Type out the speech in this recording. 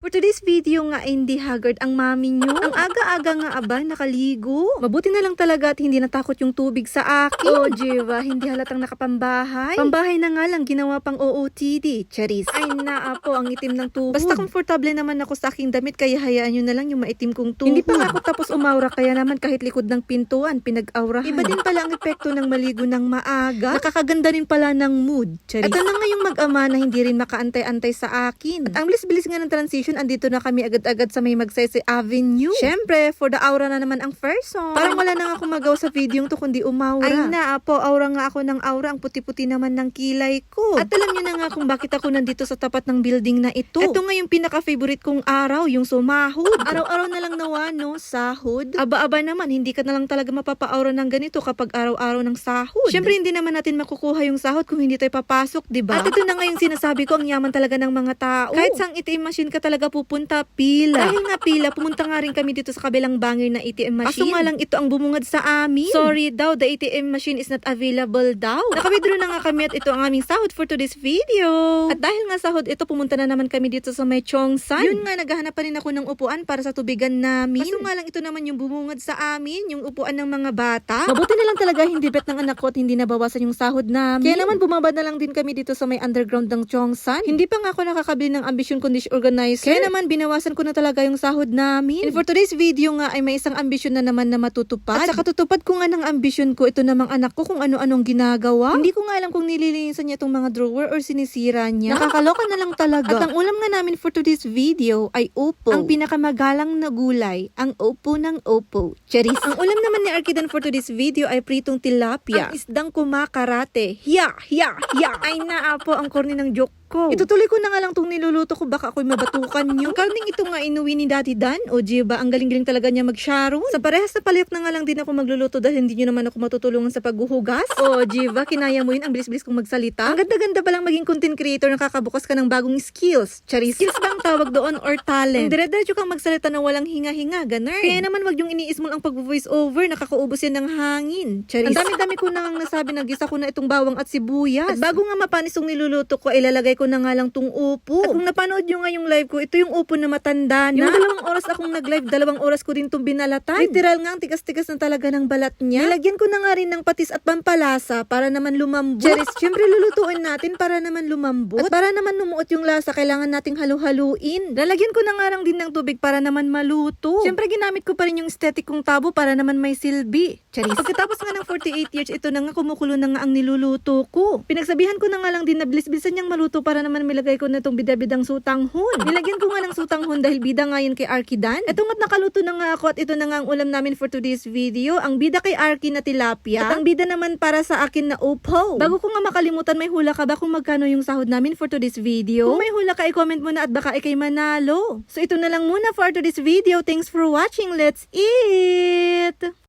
For today's video nga, hindi haggard ang mami nyo. Ang aga-aga nga aba, nakaligo. Mabuti na lang talaga at hindi natakot yung tubig sa akin. Oh, Jiva, hindi halatang nakapambahay. Pambahay na nga lang, ginawa pang OOTD. Charis. Ay naapo, ang itim ng tuhod. Basta komportable naman ako sa aking damit, kaya hayaan nyo na lang yung maitim kong tuhod. Hindi pa nga ako tapos umaura, kaya naman kahit likod ng pintuan, pinag-aurahan. Iba din pala ang epekto ng maligo ng maaga. Nakakaganda rin pala ng mood. Charis. At ano nga yung mag-ama na hindi rin makaantay-antay sa akin. At ang bilis-bilis nga ng transition, andito na kami agad-agad sa may Magsaysay Avenue. Syempre, for the aura na naman ang first song. Parang wala na nga akong magawa sa video to kundi umaura. Ay naapo, aura nga ako ng aura. Ang puti-puti naman ng kilay ko. At alam niyo na nga kung bakit ako nandito sa tapat ng building na ito. Ito nga yung pinaka-favorite kong araw, yung sumahod. Araw-araw na lang nawa, no? Sahod. Aba-aba naman, hindi ka na lang talaga mapapa-aura ng ganito kapag araw-araw ng sahod. Syempre, hindi naman natin makukuha yung sahod kung hindi tayo papasok, diba? At ito na nga yung sinasabi ko, ang yaman talaga ng mga tao. Kahit sang ATM machine ka talaga pupunta, pila. Dahil nga pila, pumunta nga rin kami dito sa kabilang bangir na ATM machine. Kaso nga lang ito ang bumungad sa amin. Sorry daw, the ATM machine is not available daw. Nakawithdraw na nga kami at ito ang aming sahod for today's video. At dahil nga sahod ito, pumunta na naman kami dito sa may Chongsan. Yun nga, naghahanap pa rin ako ng upuan para sa tubigan namin. Kaso nga lang ito naman yung bumungad sa amin, yung upuan ng mga bata. Mabuti na lang talaga hindi bet ng anak ko at hindi nabawasan yung sahod namin. Kaya naman bumaba na lang din kami dito sa may underground ng Chongsan. Hindi pa nga ako nakakabili ng ambisyon kundi organizer. Kaya naman binawasan ko na talaga yung sahod namin. And for today's video nga ay may isang ambisyon na naman na matutupad. At sa katutupad ko nga ng ambisyon ko, ito namang anak ko kung ano-anong ginagawa. Hindi ko nga alam kung nililinisan niya itong mga drawer or sinisira niya. Nakakaloka na lang talaga. At ang ulam nga namin for today's video ay upo. Ang pinakamagalang na gulay, ang upo ng upo. Charis. Ang ulam naman ni Arkidan for today's video ay pritong tilapia. Ang isdang kumakarate. Hiya! Hiya! Hiya! Ay naapo ang corny ng joke ko. Itutuloy ko na nga lang itong niluluto ko, baka ako'y mabatukan nyo. Ang karning ito nga inuwi ni Daddy Dan. O Jiba, ang galing-galing talaga niya mag-sharon. Sa parehas na palit na nga lang din ako magluluto dahil hindi nyo naman ako matutulungan sa paghuhugas. O Jiba, kinaya mo yun, ang bilis-bilis kong magsalita. Ang ganda-ganda palang maging content creator, nakakabukas ka ng bagong skills. Charis. Skills bang tawag doon or talent? Dire-diretso kang magsalita na walang hinga-hinga, ganun. Kaya naman wag yung iniis mo ang pag-voice over, nakakaubos yan ng hangin. Charis. Ang dami-dami ko nang nasabi, nagisa ko na itong bawang at sibuyas. At bago nga mapanis yung niluluto ko, ilalagay ko na nga lang tong upo. At kung napanood nyo nga yung live ko, ito yung upo na matanda na. Yung 2 oras akong nag-live, 2 oras ko din tong binalatan. Literal nga, ang tigas-tigas na talaga ng balat niya. Nilagyan ko na nga rin ng patis at pampalasa para naman lumambot. Charis, syempre lulutuin natin para naman lumambot. At para naman lumuot yung lasa, kailangan nating halu-haluin. Lalagyan ko na nga lang din ng tubig para naman maluto. Syempre ginamit ko pa rin yung aesthetic kong tabo para naman may silbi. Charis. Pagkatapos nga ng 48 years, ito na nga, kumukulo na nga ang niluluto ko. Pinagsabihan ko na nga lang din na bilis-bilisan niyang maluto para naman nilagay ko na itong bida-bidang sutanghon. Nilagyan ko nga ng sutanghon dahil bida nga yun kay Arkidan. Ito nga't nakaluto na nga ako at ito na nga ang ulam namin for today's video. Ang bida kay Arki na tilapia at ang bida naman para sa akin na upo. Bago ko nga makalimutan, may hula ka ba kung magkano yung sahod namin for today's video? Kung may hula ka, i-comment mo na at baka ikay manalo. So ito na lang muna for today's video. Thanks for watching. Let's eat!